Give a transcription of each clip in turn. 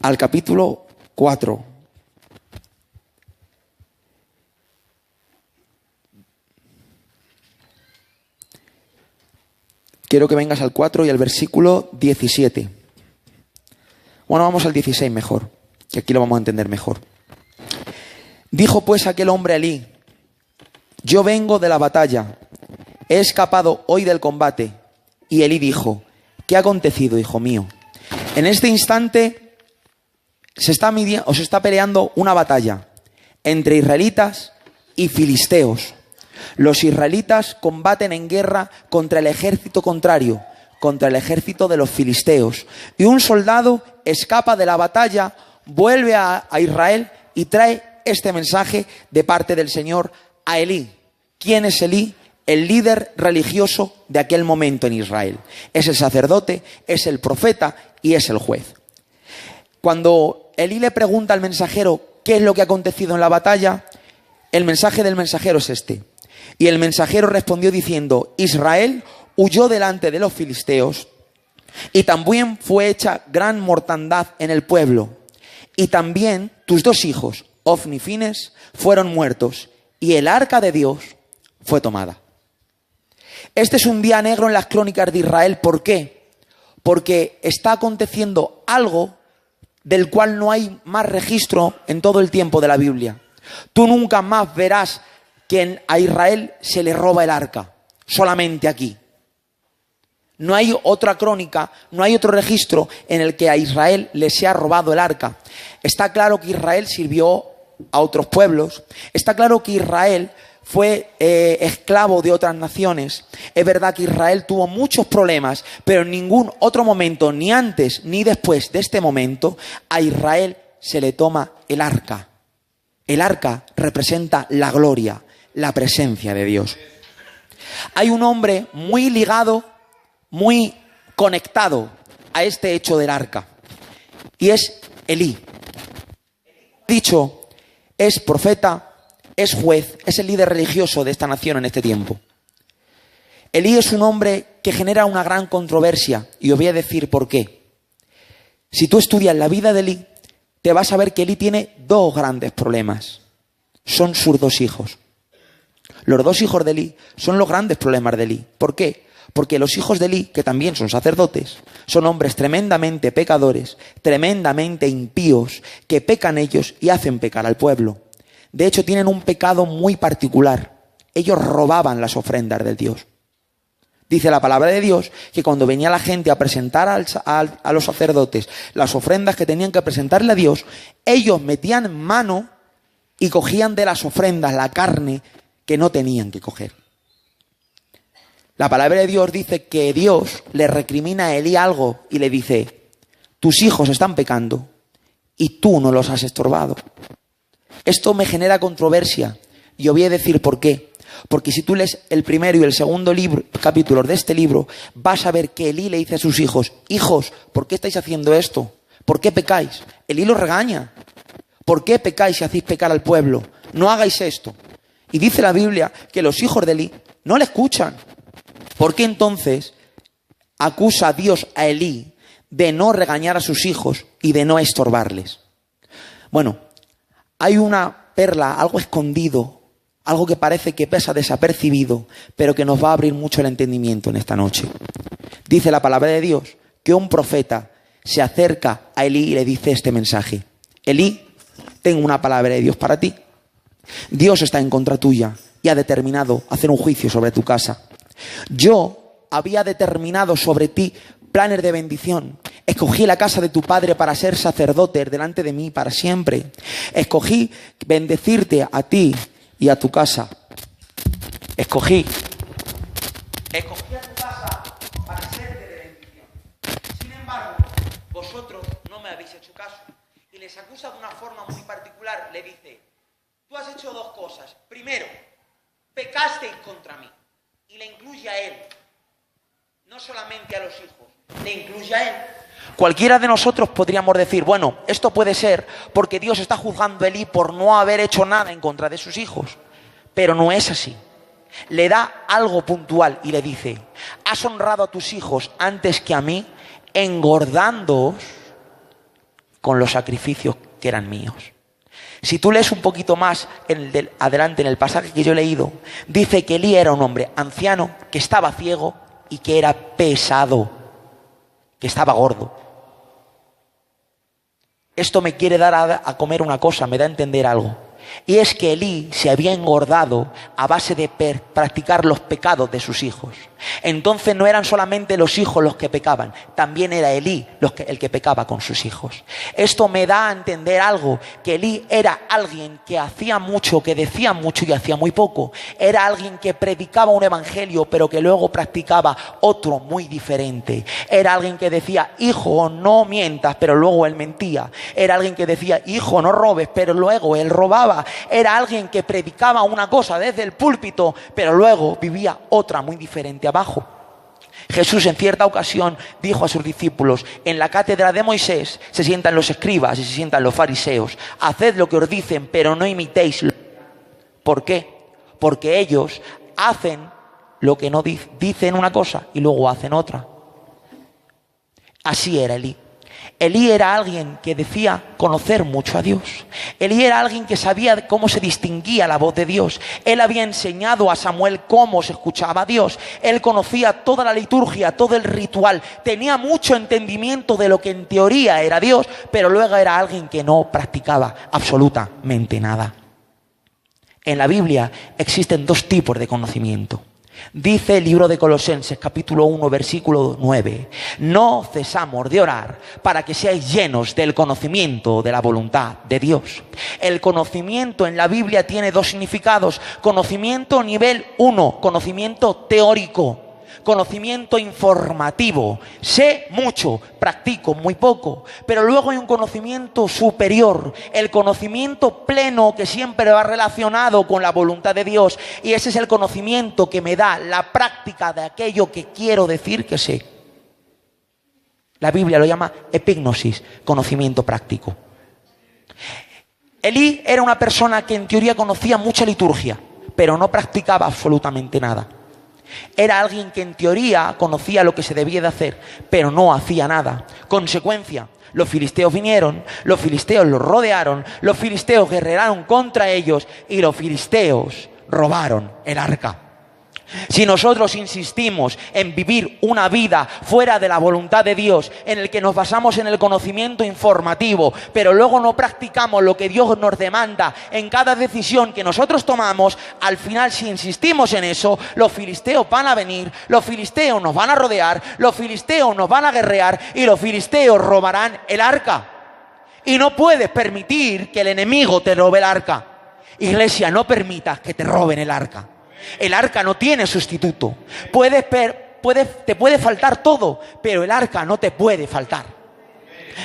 al capítulo 4. Quiero que vengas al 4 y al versículo 17. Bueno, vamos al 16 mejor, que aquí lo vamos a entender mejor. Dijo pues aquel hombre a Elí: yo vengo de la batalla, he escapado hoy del combate. Y Elí dijo: ¿qué ha acontecido, hijo mío? En este instante se está peleando una batalla entre israelitas y filisteos. Los israelitas combaten en guerra contra el ejército contrario, contra el ejército de los filisteos. Y un soldado escapa de la batalla, vuelve a Israel y trae este mensaje de parte del Señor a Elí. ¿Quién es Elí? El líder religioso de aquel momento en Israel. Es el sacerdote, es el profeta y es el juez. Cuando Elí le pregunta al mensajero qué es lo que ha acontecido en la batalla, el mensaje del mensajero es este. Y el mensajero respondió diciendo: Israel huyó delante de los filisteos, y también fue hecha gran mortandad en el pueblo. Y también tus 2 hijos, Ofni y Fines, fueron muertos, y el arca de Dios fue tomada. Este es un día negro en las crónicas de Israel. ¿Por qué? Porque está aconteciendo algo del cual no hay más registro en todo el tiempo de la Biblia. Tú nunca más verás que a Israel se le roba el arca, solamente aquí. No hay otra crónica, no hay otro registro en el que a Israel le sea robado el arca. Está claro que Israel sirvió a otros pueblos, está claro que Israel fue esclavo de otras naciones. Es verdad que Israel tuvo muchos problemas, pero en ningún otro momento, ni antes ni después de este momento, a Israel se le toma el arca. El arca representa la gloria, la presencia de Dios. Hay un hombre muy ligado, muy conectado a este hecho del arca, y es Elí. Dicho, es profeta, es juez, es el líder religioso de esta nación en este tiempo. Elí es un hombre que genera una gran controversia, y os voy a decir por qué. Si tú estudias la vida de Elí, te vas a ver que Elí tiene 2 grandes problemas. Son sus 2 hijos. Los 2 hijos de Elí son los grandes problemas de Elí. ¿Por qué? Porque los hijos de Elí, que también son sacerdotes, son hombres tremendamente pecadores, tremendamente impíos, que pecan ellos y hacen pecar al pueblo. De hecho, tienen un pecado muy particular. Ellos robaban las ofrendas de Dios. Dice la palabra de Dios que cuando venía la gente a presentar a los sacerdotes las ofrendas que tenían que presentarle a Dios, ellos metían mano y cogían de las ofrendas la carne que no tenían que coger. La palabra de Dios dice que Dios le recrimina a Elí algo y le dice: tus hijos están pecando y tú no los has estorbado. Esto me genera controversia y os voy a decir por qué. Porque si tú lees el primero y el segundo capítulos de este libro, vas a ver que Elí le dice a sus hijos: hijos, ¿por qué estáis haciendo esto? ¿Por qué pecáis? Elí los regaña. ¿Por qué pecáis y hacéis pecar al pueblo? No hagáis esto. Y dice la Biblia que los hijos de Elí no le escuchan. ¿Por qué entonces acusa a Dios a Elí de no regañar a sus hijos y de no estorbarles? Bueno, hay una perla, algo escondido, algo que parece que pasa desapercibido, pero que nos va a abrir mucho el entendimiento en esta noche. Dice la palabra de Dios que un profeta se acerca a Elí y le dice este mensaje: Elí, tengo una palabra de Dios para ti. Dios está en contra tuya y ha determinado hacer un juicio sobre tu casa. Yo había determinado sobre ti planes de bendición. Escogí la casa de tu padre para ser sacerdote delante de mí para siempre. Escogí bendecirte a ti y a tu casa. Escogí a tu casa para serte de bendición. Sin embargo, vosotros no me habéis hecho caso. Y les acusa de una forma muy particular. Le dice: tú has hecho 2 cosas. Primero, pecasteis contra mí. Y le incluye a él. No solamente a los hijos, le incluye a él. Cualquiera de nosotros podríamos decir: bueno, esto puede ser porque Dios está juzgando a Elí por no haber hecho nada en contra de sus hijos. Pero no es así. Le da algo puntual y le dice: has honrado a tus hijos antes que a mí, engordándoos con los sacrificios que eran míos. Si tú lees un poquito más adelante en el pasaje que yo he leído, dice que Elí era un hombre anciano, que estaba ciego y que era pesado, que estaba gordo. Esto me quiere dar a comer una cosa, me da a entender algo. Y es que Elí se había engordado a base de practicar los pecados de sus hijos. Entonces no eran solamente los hijos los que pecaban, también era Elí el que pecaba con sus hijos. Esto me da a entender algo, que Elí era alguien que hacía mucho, que decía mucho y hacía muy poco. Era alguien que predicaba un evangelio, pero que luego practicaba otro muy diferente. Era alguien que decía, hijo, no mientas, pero luego él mentía. Era alguien que decía, hijo, no robes, pero luego él robaba. Era alguien que predicaba una cosa desde el púlpito, pero luego vivía otra muy diferente abajo. Jesús en cierta ocasión dijo a sus discípulos, en la cátedra de Moisés se sientan los escribas y se sientan los fariseos. Haced lo que os dicen, pero no imitéis. ¿Por qué? Porque ellos hacen lo que no dicen una cosa y luego hacen otra. Así era Elí. Elí era alguien que decía conocer mucho a Dios. Elí era alguien que sabía cómo se distinguía la voz de Dios. Él había enseñado a Samuel cómo se escuchaba a Dios. Él conocía toda la liturgia, todo el ritual. Tenía mucho entendimiento de lo que en teoría era Dios, pero luego era alguien que no practicaba absolutamente nada. En la Biblia existen dos tipos de conocimiento. Dice el libro de Colosenses, capítulo 1, versículo 9, no cesamos de orar para que seáis llenos del conocimiento de la voluntad de Dios. El conocimiento en la Biblia tiene dos significados. Conocimiento nivel 1, conocimiento teórico. Conocimiento informativo, sé mucho, practico muy poco, pero luego hay un conocimiento superior, el conocimiento pleno que siempre va relacionado con la voluntad de Dios, y ese es el conocimiento que me da la práctica de aquello que quiero decir que sé. La Biblia lo llama epignosis, conocimiento práctico. Elí era una persona que en teoría conocía mucha liturgia, pero no practicaba absolutamente nada. Era alguien que en teoría conocía lo que se debía de hacer, pero no hacía nada. Consecuencia, los filisteos vinieron, los filisteos los rodearon, los filisteos guerrearon contra ellos y los filisteos robaron el arca. Si nosotros insistimos en vivir una vida fuera de la voluntad de Dios, en el que nos basamos en el conocimiento informativo, pero luego no practicamos lo que Dios nos demanda en cada decisión que nosotros tomamos, al final, si insistimos en eso, los filisteos van a venir, los filisteos nos van a rodear, los filisteos nos van a guerrear y los filisteos robarán el arca. Y no puedes permitir que el enemigo te robe el arca. Iglesia, no permitas que te roben el arca. El arca no tiene sustituto. Te puede faltar todo, pero el arca no te puede faltar.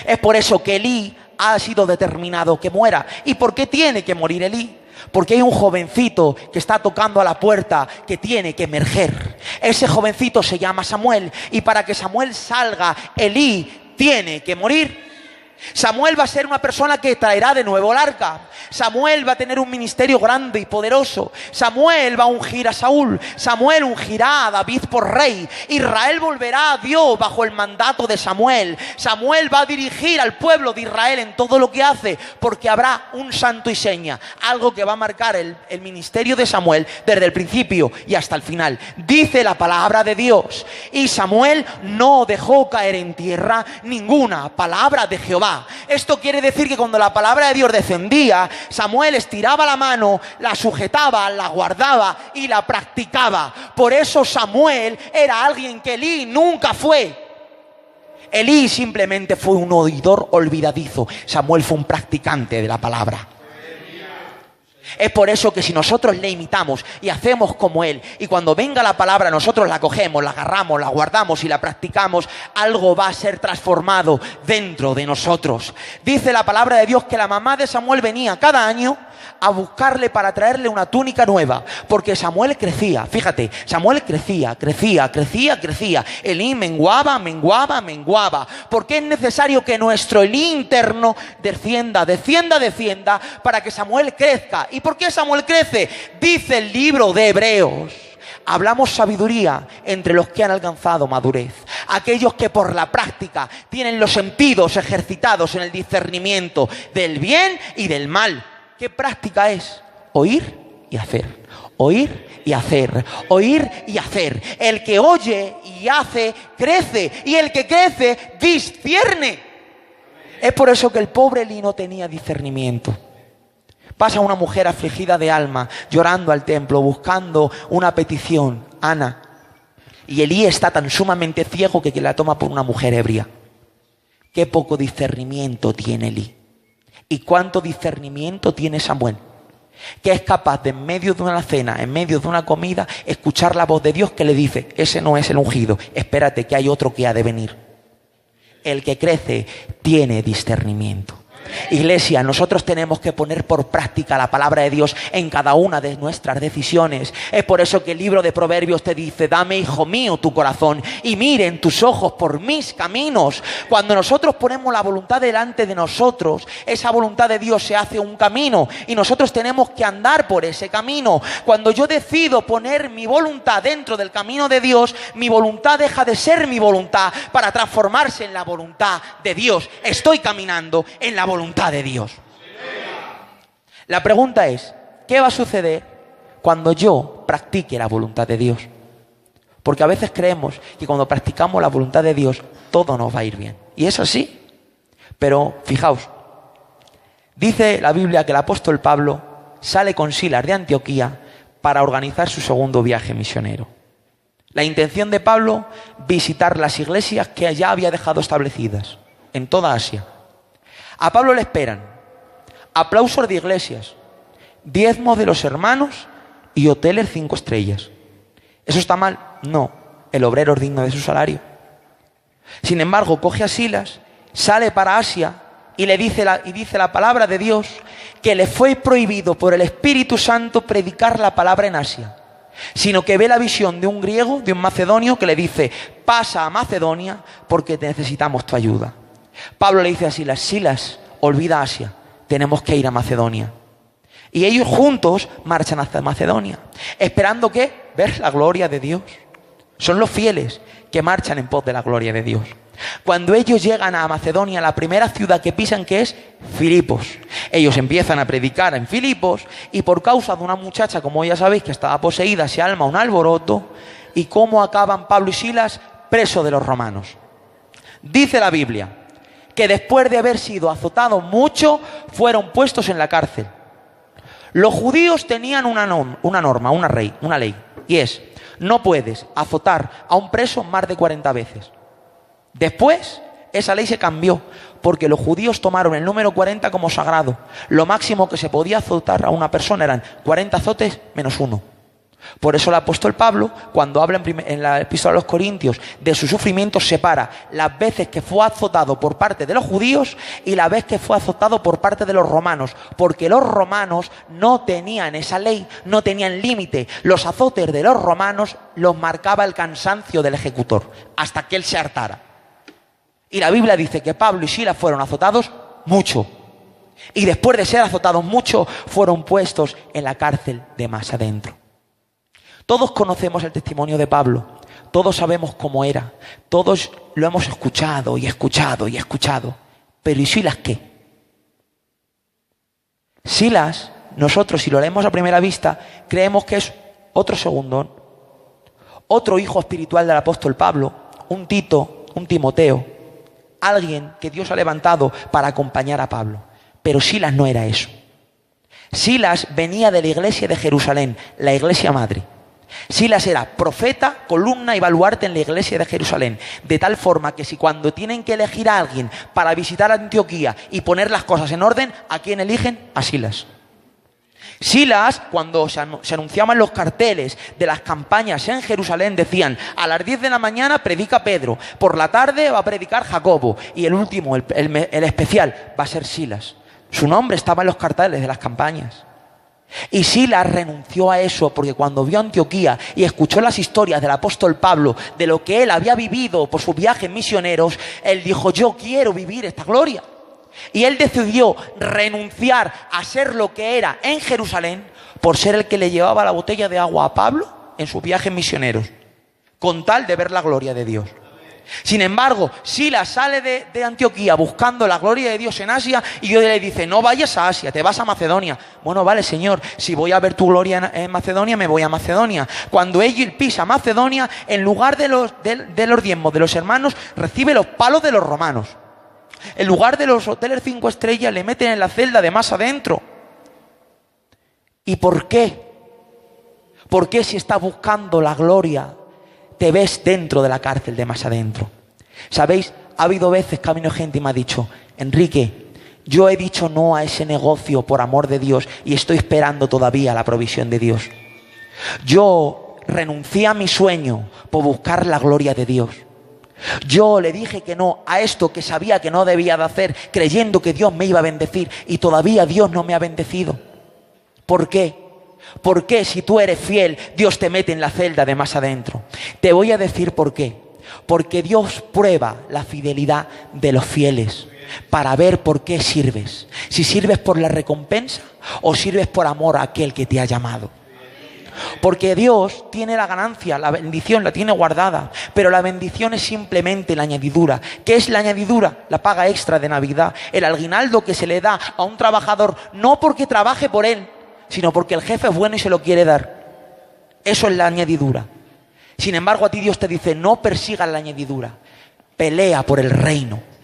Es por eso que Elí ha sido determinado que muera. ¿Y por qué tiene que morir Elí? Porque hay un jovencito que está tocando a la puerta que tiene que emerger. Ese jovencito se llama Samuel, y para que Samuel salga, Elí tiene que morir. Samuel va a ser una persona que traerá de nuevo el arca. Samuel va a tener un ministerio grande y poderoso. Samuel va a ungir a Saúl. Samuel ungirá a David por rey. Israel volverá a Dios bajo el mandato de Samuel. Samuel va a dirigir al pueblo de Israel en todo lo que hace, porque habrá un santo y seña, algo que va a marcar el ministerio de Samuel desde el principio y hasta el final. Dice la palabra de Dios, y Samuel no dejó caer en tierra ninguna palabra de Jehová. Esto quiere decir que cuando la palabra de Dios descendía, Samuel estiraba la mano, la sujetaba, la guardaba y la practicaba. Por eso Samuel era alguien que Elí nunca fue. Elí simplemente fue un oidor olvidadizo. Samuel fue un practicante de la palabra. Es por eso que si nosotros le imitamos y hacemos como él, y cuando venga la palabra nosotros la cogemos, la agarramos, la guardamos y la practicamos, algo va a ser transformado dentro de nosotros. Dice la palabra de Dios que la mamá de Samuel venía cada año a buscarle para traerle una túnica nueva, porque Samuel crecía. Fíjate, Samuel crecía. Elí menguaba, porque es necesario que nuestro Elí interno descienda para que Samuel crezca. ¿Y por qué Samuel crece? Dice el libro de Hebreos: hablamos sabiduría entre los que han alcanzado madurez. aquellos que por la práctica tienen los sentidos ejercitados en el discernimiento del bien y del mal. ¿Qué práctica es? Oír y hacer. Oír y hacer, oír y hacer. El que oye y hace, crece. Y el que crece, discierne. Es por eso que el pobre Elí no tenía discernimiento. Pasa una mujer afligida de alma, llorando al templo, buscando una petición, Ana. Y Elí está tan sumamente ciego que la toma por una mujer ebria. Qué poco discernimiento tiene Elí. ¿Y cuánto discernimiento tiene Samuel? Que es capaz de, en medio de una cena, en medio de una comida, escuchar la voz de Dios que le dice: ese no es el ungido, espérate que hay otro que ha de venir. El que crece tiene discernimiento. Iglesia, nosotros tenemos que poner por práctica la palabra de Dios en cada una de nuestras decisiones. Es por eso que el libro de Proverbios te dice: dame, hijo mío, tu corazón y miren tus ojos por mis caminos. Cuando nosotros ponemos la voluntad delante de nosotros, esa voluntad de Dios se hace un camino y nosotros tenemos que andar por ese camino. Cuando yo decido poner mi voluntad dentro del camino de Dios, mi voluntad deja de ser mi voluntad para transformarse en la voluntad de Dios. Estoy caminando en la voluntad de Dios. La pregunta es: ¿qué va a suceder cuando yo practique la voluntad de Dios? Porque a veces creemos que cuando practicamos la voluntad de Dios todo nos va a ir bien. Y es así. Pero fijaos, dice la Biblia que el apóstol Pablo sale con Silas de Antioquía para organizar su segundo viaje misionero. La intención de Pablo: visitar las iglesias que ya había dejado establecidas en toda Asia. A Pablo le esperan aplausos de iglesias, diezmos de los hermanos y hoteles 5 estrellas. ¿Eso está mal? No. El obrero es digno de su salario. Sin embargo, coge a Silas, sale para Asia y dice la palabra de Dios que le fue prohibido por el Espíritu Santo predicar la palabra en Asia, sino que ve la visión de un griego, de un macedonio, que le dice: pasa a Macedonia porque necesitamos tu ayuda. Pablo le dice a Silas: Silas, olvida Asia, tenemos que ir a Macedonia. Y ellos juntos marchan hacia Macedonia, esperando ¿qué? Ver la gloria de Dios. Son los fieles que marchan en pos de la gloria de Dios. Cuando ellos llegan a Macedonia, la primera ciudad que pisan, que es Filipos. Ellos empiezan a predicar en Filipos y por causa de una muchacha, como ya sabéis, que estaba poseída, se arma un alboroto. ¿Y cómo acaban Pablo y Silas? Presos de los romanos. Dice la Biblia que después de haber sido azotados mucho, fueron puestos en la cárcel. Los judíos tenían una norma, una ley, y es: no puedes azotar a un preso más de 40 veces. Después, esa ley se cambió, porque los judíos tomaron el número 40 como sagrado. Lo máximo que se podía azotar a una persona eran 40 azotes menos 1. Por eso el apóstol Pablo, cuando habla en la epístola a los Corintios de su sufrimiento, separa las veces que fue azotado por parte de los judíos y la vez que fue azotado por parte de los romanos, porque los romanos no tenían esa ley, no tenían límite. Los azotes de los romanos los marcaba el cansancio del ejecutor, hasta que él se hartara. Y la Biblia dice que Pablo y Silas fueron azotados mucho. Y después de ser azotados mucho, fueron puestos en la cárcel de más adentro. Todos conocemos el testimonio de Pablo, todos sabemos cómo era, todos lo hemos escuchado y escuchado y escuchado. Pero ¿y Silas qué? Silas, nosotros si lo leemos a primera vista, creemos que es otro segundón, otro hijo espiritual del apóstol Pablo, un Tito, un Timoteo, alguien que Dios ha levantado para acompañar a Pablo. Pero Silas no era eso. Silas venía de la iglesia de Jerusalén, la iglesia madre. Silas era profeta, columna y baluarte en la iglesia de Jerusalén, de tal forma que si cuando tienen que elegir a alguien para visitar Antioquía y poner las cosas en orden, ¿a quién eligen? A Silas. Silas, cuando se anunciaban los carteles de las campañas en Jerusalén, decían: a las 10 de la mañana predica Pedro, por la tarde va a predicar Jacobo y el último, el especial, va a ser Silas. Su nombre estaba en los carteles de las campañas. Y Silas renunció a eso porque cuando vio Antioquía y escuchó las historias del apóstol Pablo, de lo que él había vivido por sus viajes misioneros, él dijo: yo quiero vivir esta gloria. Y él decidió renunciar a ser lo que era en Jerusalén por ser el que le llevaba la botella de agua a Pablo en sus viajes misioneros, con tal de ver la gloria de Dios. Sin embargo, Silas sale de Antioquía buscando la gloria de Dios en Asia y Dios le dice, no vayas a Asia, te vas a Macedonia. Bueno, vale, Señor, si voy a ver tu gloria en Macedonia, me voy a Macedonia. Cuando él pisa Macedonia, en lugar de los diezmos de los hermanos, recibe los palos de los romanos. En lugar de los hoteles 5 estrellas, le meten en la celda de más adentro. ¿Y por qué? ¿Por qué si estás buscando la gloria te ves dentro de la cárcel de más adentro? ¿Sabéis? Ha habido veces que ha venido gente y me ha dicho, Enrique, yo he dicho no a ese negocio por amor de Dios y estoy esperando todavía la provisión de Dios. Yo renuncié a mi sueño por buscar la gloria de Dios. Yo le dije que no a esto que sabía que no debía de hacer, creyendo que Dios me iba a bendecir y todavía Dios no me ha bendecido. ¿Por qué? ¿Por qué si tú eres fiel, Dios te mete en la celda de más adentro? Te voy a decir por qué. Porque Dios prueba la fidelidad de los fieles para ver por qué sirves. Si sirves por la recompensa o sirves por amor a aquel que te ha llamado. Porque Dios tiene la ganancia, la bendición la tiene guardada, pero la bendición es simplemente la añadidura. ¿Qué es la añadidura? La paga extra de Navidad, el aguinaldo que se le da a un trabajador, no porque trabaje por él, sino porque el jefe es bueno y se lo quiere dar. Eso es la añadidura. Sin embargo, a ti Dios te dice, no persigas la añadidura, pelea por el reino.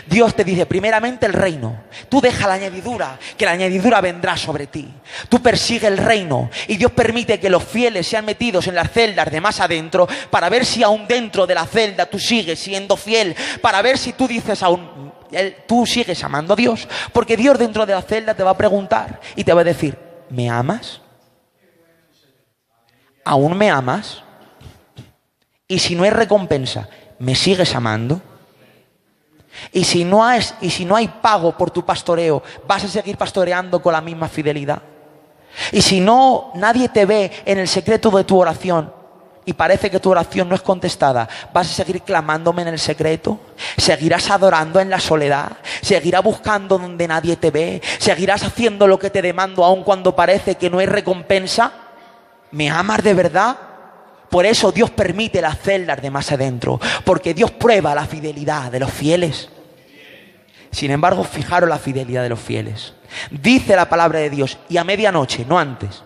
Dios te dice, primeramente el reino. Tú deja la añadidura, que la añadidura vendrá sobre ti. Tú persigue el reino y Dios permite que los fieles sean metidos en las celdas de más adentro para ver si aún dentro de la celda tú sigues siendo fiel, para ver si tú dices aún, tú sigues amando a Dios. Porque Dios dentro de la celda te va a preguntar y te va a decir, ¿me amas? ¿Aún me amas? Y si no hay recompensa, ¿me sigues amando? Y si no hay pago por tu pastoreo, ¿vas a seguir pastoreando con la misma fidelidad? Y si no, nadie te ve en el secreto de tu oración y parece que tu oración no es contestada, ¿vas a seguir clamándome en el secreto? ¿Seguirás adorando en la soledad? ¿Seguirás buscando donde nadie te ve? ¿Seguirás haciendo lo que te demando aun cuando parece que no hay recompensa? ¿Me amas de verdad? Por eso Dios permite las celdas de más adentro, porque Dios prueba la fidelidad de los fieles. Sin embargo, fijaros la fidelidad de los fieles. Dice la palabra de Dios, y a medianoche, no antes.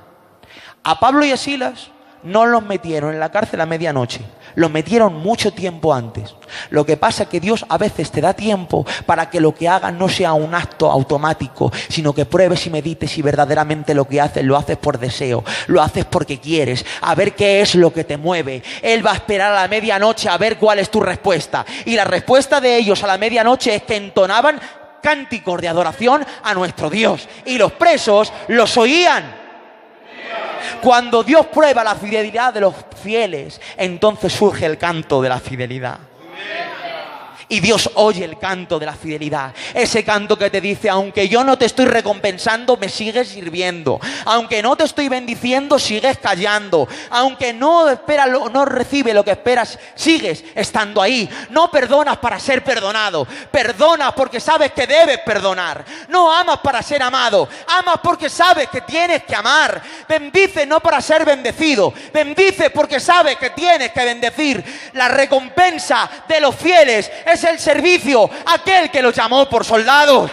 A Pablo y a Silas no los metieron en la cárcel a medianoche, los metieron mucho tiempo antes. Lo que pasa es que Dios a veces te da tiempo para que lo que hagas no sea un acto automático, sino que pruebes y medites si verdaderamente lo que haces lo haces por deseo, lo haces porque quieres, a ver qué es lo que te mueve. Él va a esperar a la medianoche a ver cuál es tu respuesta. Y la respuesta de ellos a la medianoche es que entonaban cánticos de adoración a nuestro Dios. Y los presos los oían. Cuando Dios prueba la fidelidad de los fieles, entonces surge el canto de la fidelidad. Y Dios oye el canto de la fidelidad. Ese canto que te dice, aunque yo no te estoy recompensando, me sigues sirviendo. Aunque no te estoy bendiciendo, sigues callando. Aunque no recibe lo que esperas, sigues estando ahí. No perdonas para ser perdonado. Perdonas porque sabes que debes perdonar. No amas para ser amado. Amas porque sabes que tienes que amar. Bendice no para ser bendecido. Bendice porque sabes que tienes que bendecir. La recompensa de los fieles es el servicio a aquel que los llamó por soldados.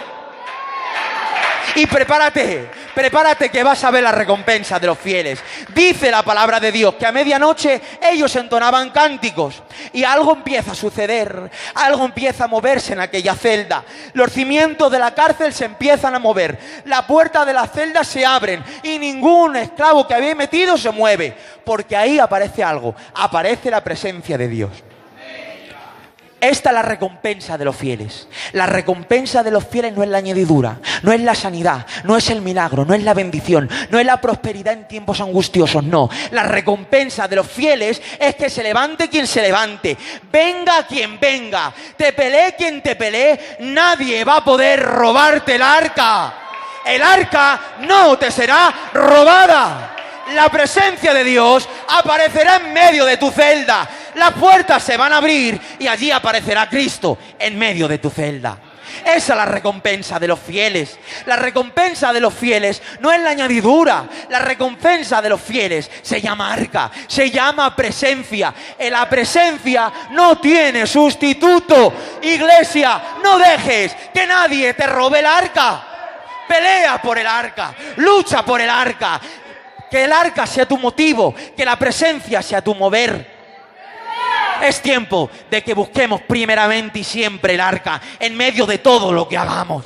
Y prepárate que vas a ver la recompensa de los fieles. Dice la palabra de Dios que a medianoche ellos entonaban cánticos y algo empieza a suceder, algo empieza a moverse en aquella celda. Los cimientos de la cárcel se empiezan a mover, la puerta de la celda se abren y ningún esclavo que había metido se mueve, porque ahí aparece algo, aparece la presencia de Dios. Esta es la recompensa de los fieles. La recompensa de los fieles no es la añadidura, no es la sanidad, no es el milagro, no es la bendición, no es la prosperidad en tiempos angustiosos, no. La recompensa de los fieles es que se levante quien se levante, venga quien venga, te pelee quien te pelee, nadie va a poder robarte el arca. El arca no te será robada. La presencia de Dios aparecerá en medio de tu celda. Las puertas se van a abrir y allí aparecerá Cristo en medio de tu celda. Esa es la recompensa de los fieles. La recompensa de los fieles no es la añadidura. La recompensa de los fieles se llama arca, se llama presencia. La presencia no tiene sustituto. Iglesia, no dejes que nadie te robe el arca. Pelea por el arca, lucha por el arca. Que el arca sea tu motivo, que la presencia sea tu mover. Es tiempo de que busquemos primeramente y siempre el arca en medio de todo lo que hagamos.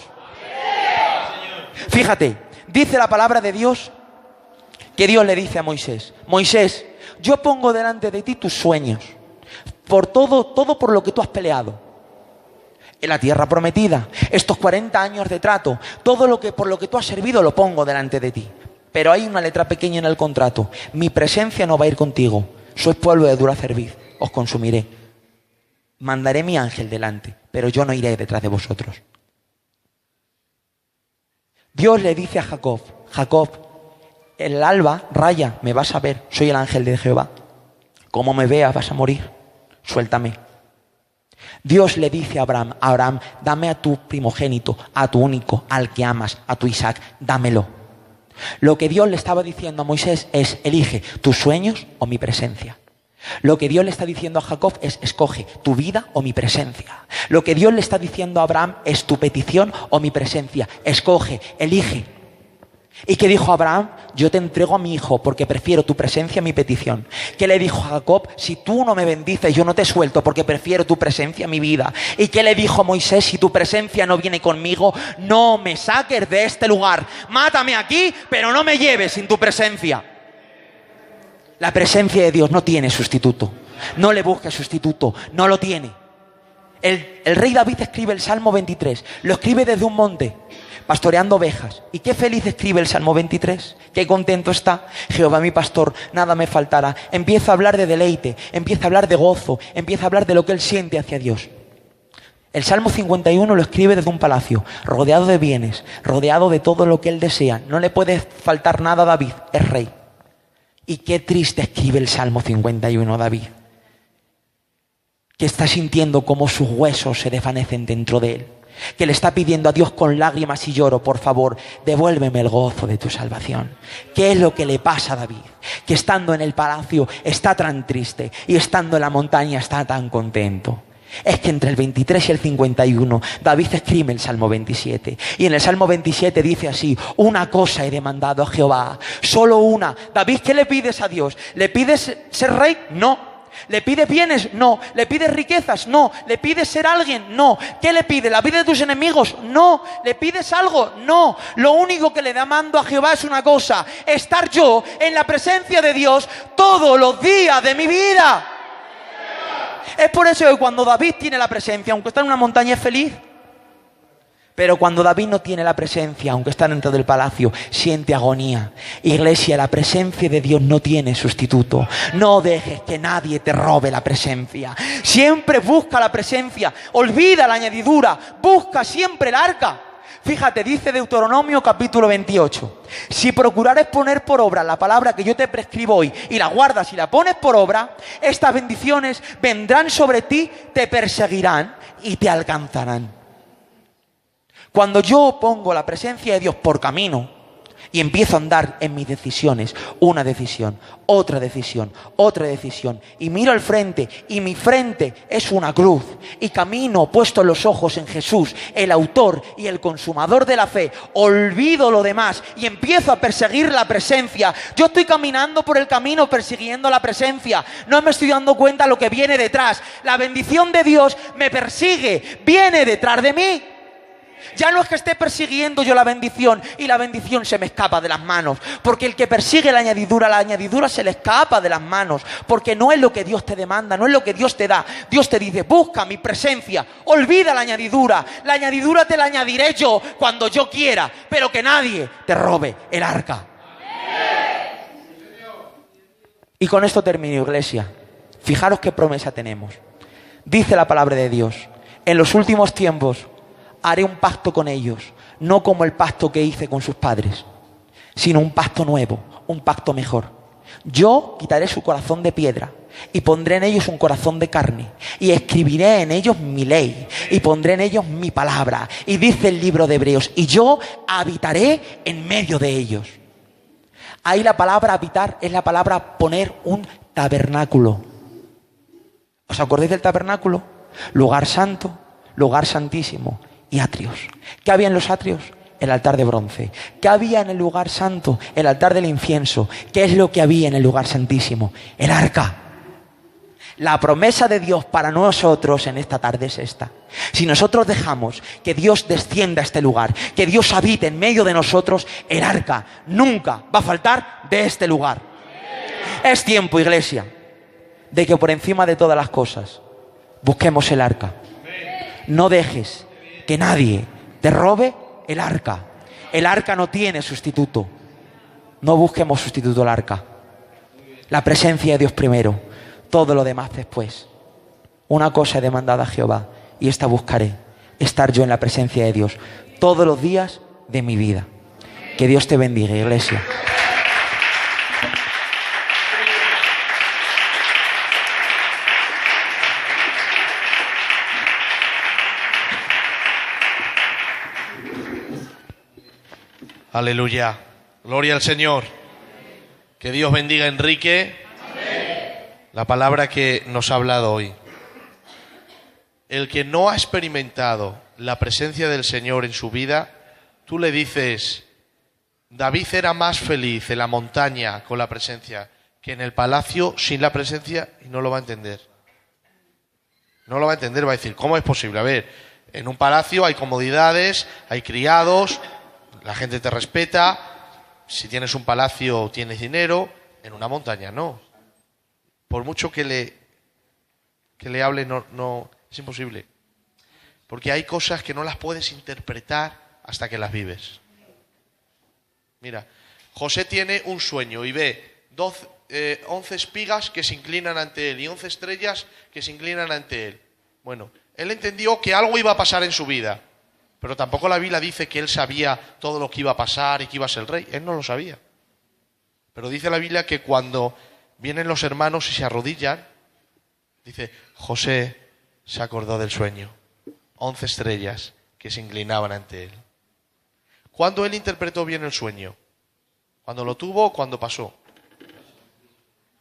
Fíjate, dice la palabra de Dios que Dios le dice a Moisés: Moisés, yo pongo delante de ti tus sueños, por todo por lo que tú has peleado. En la tierra prometida, estos 40 años de trato, por lo que tú has servido lo pongo delante de ti. Pero hay una letra pequeña en el contrato: mi presencia no va a ir contigo, sois pueblo de dura cerviz. Os consumiré. Mandaré mi ángel delante, pero yo no iré detrás de vosotros. Dios le dice a Jacob: Jacob, el alba raya, me vas a ver, soy el ángel de Jehová. Como me veas vas a morir, suéltame. Dios le dice a Abraham: Abraham, dame a tu primogénito, a tu único, al que amas, a tu Isaac, dámelo. Lo que Dios le estaba diciendo a Moisés es: elige tus sueños o mi presencia. Lo que Dios le está diciendo a Jacob es: escoge tu vida o mi presencia. Lo que Dios le está diciendo a Abraham es: tu petición o mi presencia. Escoge, elige. ¿Y qué dijo Abraham? Yo te entrego a mi hijo porque prefiero tu presencia a mi petición. ¿Qué le dijo a Jacob? Si tú no me bendices, yo no te suelto porque prefiero tu presencia a mi vida. ¿Y qué le dijo a Moisés? Si tu presencia no viene conmigo, no me saques de este lugar. Mátame aquí, pero no me lleves sin tu presencia. La presencia de Dios no tiene sustituto. No le busques sustituto, no lo tiene. El rey David escribe el Salmo 23. Lo escribe desde un monte, pastoreando ovejas. Y qué feliz escribe el Salmo 23. Qué contento está. Jehová mi pastor, nada me faltará. Empieza a hablar de deleite, empieza a hablar de gozo, empieza a hablar de lo que él siente hacia Dios. El Salmo 51 lo escribe desde un palacio, rodeado de bienes, rodeado de todo lo que él desea. No le puede faltar nada a David, es rey. Y qué triste escribe el Salmo 51 David, que está sintiendo cómo sus huesos se desvanecen dentro de él, que le está pidiendo a Dios con lágrimas y lloro: por favor, devuélveme el gozo de tu salvación. ¿Qué es lo que le pasa a David? Que estando en el palacio está tan triste y estando en la montaña está tan contento. Es que entre el 23 y el 51 David escribe el Salmo 27. Y en el Salmo 27 dice así: una cosa he demandado a Jehová, solo una. David, ¿qué le pides a Dios? ¿Le pides ser rey? No. ¿Le pides bienes? No. ¿Le pides riquezas? No. ¿Le pides ser alguien? No. ¿Qué le pides? ¿La vida de tus enemigos? No. ¿Le pides algo? No. Lo único que le demando a Jehová es una cosa: estar yo en la presencia de Dios todos los días de mi vida. Es por eso que cuando David tiene la presencia, aunque está en una montaña, es feliz. Pero cuando David no tiene la presencia, aunque está dentro del palacio, siente agonía. Iglesia, la presencia de Dios no tiene sustituto. No dejes que nadie te robe la presencia. Siempre busca la presencia. Olvida la añadidura. Busca siempre el arca. Fíjate, dice Deuteronomio capítulo 28. Si procurares poner por obra la palabra que yo te prescribo hoy y la guardas y la pones por obra, estas bendiciones vendrán sobre ti, te perseguirán y te alcanzarán. Cuando yo pongo la presencia de Dios por camino y empiezo a andar en mis decisiones, una decisión, otra decisión, otra decisión, y miro al frente y mi frente es una cruz y camino puesto los ojos en Jesús, el autor y el consumador de la fe, olvido lo demás y empiezo a perseguir la presencia. Yo estoy caminando por el camino persiguiendo la presencia, no me estoy dando cuenta de lo que viene detrás. La bendición de Dios me persigue, viene detrás de mí. Ya no es que esté persiguiendo yo la bendición y la bendición se me escapa de las manos, porque el que persigue la añadidura se le escapa de las manos, porque no es lo que Dios te demanda, no es lo que Dios te da. Dios te dice: busca mi presencia, olvida la añadidura te la añadiré yo cuando yo quiera, pero que nadie te robe el arca. Y con esto termino, iglesia. Fijaros qué promesa tenemos. Dice la palabra de Dios: en los últimos tiempos haré un pacto con ellos, no como el pacto que hice con sus padres, sino un pacto nuevo, un pacto mejor. Yo quitaré su corazón de piedra y pondré en ellos un corazón de carne, y escribiré en ellos mi ley, y pondré en ellos mi palabra. Y dice el libro de Hebreos, y yo habitaré en medio de ellos. Ahí la palabra habitar es la palabra poner un tabernáculo. ¿Os acordáis del tabernáculo? Lugar santo, lugar santísimo y atrios. ¿Qué había en los atrios? El altar de bronce. ¿Qué había en el lugar santo? El altar del incienso. ¿Qué es lo que había en el lugar santísimo? El arca. La promesa de Dios para nosotros en esta tarde es esta. Si nosotros dejamos que Dios descienda a este lugar, que Dios habite en medio de nosotros, el arca nunca va a faltar de este lugar. Es tiempo, iglesia, de que por encima de todas las cosas busquemos el arca. No dejes que nadie te robe el arca. El arca no tiene sustituto. No busquemos sustituto al arca. La presencia de Dios primero, todo lo demás después. Una cosa he demandado a Jehová, y esta buscaré: estar yo en la presencia de Dios todos los días de mi vida. Que Dios te bendiga, iglesia. Aleluya. Gloria al Señor. Que Dios bendiga a Enrique. La palabra que nos ha hablado hoy. El que no ha experimentado la presencia del Señor en su vida, tú le dices, David era más feliz en la montaña con la presencia que en el palacio sin la presencia, y no lo va a entender. No lo va a entender, va a decir, ¿cómo es posible? A ver, en un palacio hay comodidades, hay criados, la gente te respeta, si tienes un palacio tienes dinero, en una montaña no. Por mucho que le hable, no, es imposible. Porque hay cosas que no las puedes interpretar hasta que las vives. Mira, José tiene un sueño y ve 11 espigas que se inclinan ante él y 11 estrellas que se inclinan ante él. Bueno, él entendió que algo iba a pasar en su vida, pero tampoco la Biblia dice que él sabía todo lo que iba a pasar y que iba a ser el rey. Él no lo sabía. Pero dice la Biblia que cuando vienen los hermanos y se arrodillan, dice, José se acordó del sueño. 11 estrellas que se inclinaban ante él. ¿Cuándo él interpretó bien el sueño? ¿Cuando lo tuvo o cuando pasó?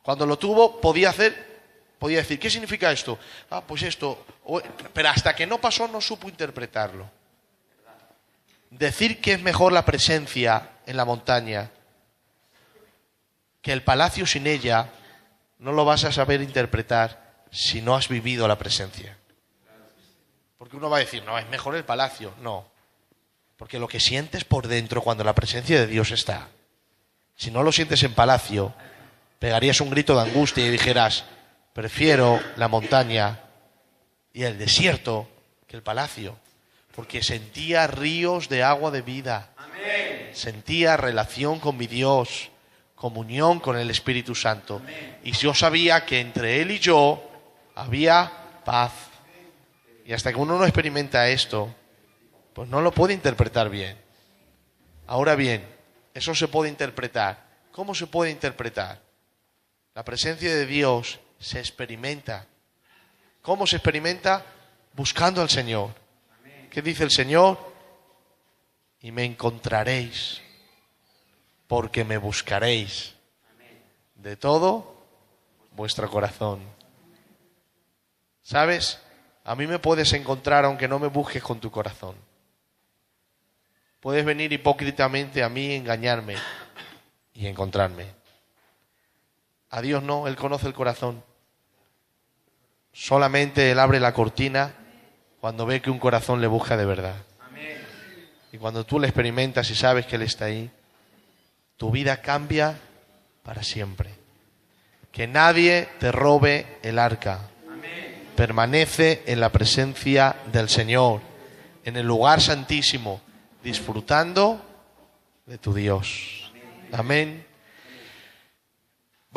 Cuando lo tuvo podía decir, ¿qué significa esto? Ah, pues esto. Pero hasta que no pasó no supo interpretarlo. Decir que es mejor la presencia en la montaña que el palacio sin ella, no lo vas a saber interpretar si no has vivido la presencia. Porque uno va a decir, no, es mejor el palacio. No, porque lo que sientes por dentro cuando la presencia de Dios está, si no lo sientes en palacio, pegarías un grito de angustia y dijeras, prefiero la montaña y el desierto que el palacio, porque sentía ríos de agua de vida. Amén. Sentía relación con mi Dios, comunión con el Espíritu Santo. Amén. Y yo sabía que entre Él y yo había paz. Y hasta que uno no experimenta esto, pues no lo puede interpretar bien. Ahora bien, eso se puede interpretar. ¿Cómo se puede interpretar? La presencia de Dios se experimenta. ¿Cómo se experimenta? Buscando al Señor. ¿Qué dice el Señor? Y me encontraréis, porque me buscaréis de todo vuestro corazón. ¿Sabes? A mí me puedes encontrar aunque no me busques con tu corazón. Puedes venir hipócritamente a mí, engañarme y encontrarme. A Dios no, Él conoce el corazón. Solamente Él abre la cortina cuando ve que un corazón le busca de verdad. Y cuando tú le experimentas y sabes que Él está ahí, tu vida cambia para siempre. Que nadie te robe el arca. Permanece en la presencia del Señor, en el lugar santísimo, disfrutando de tu Dios. Amén.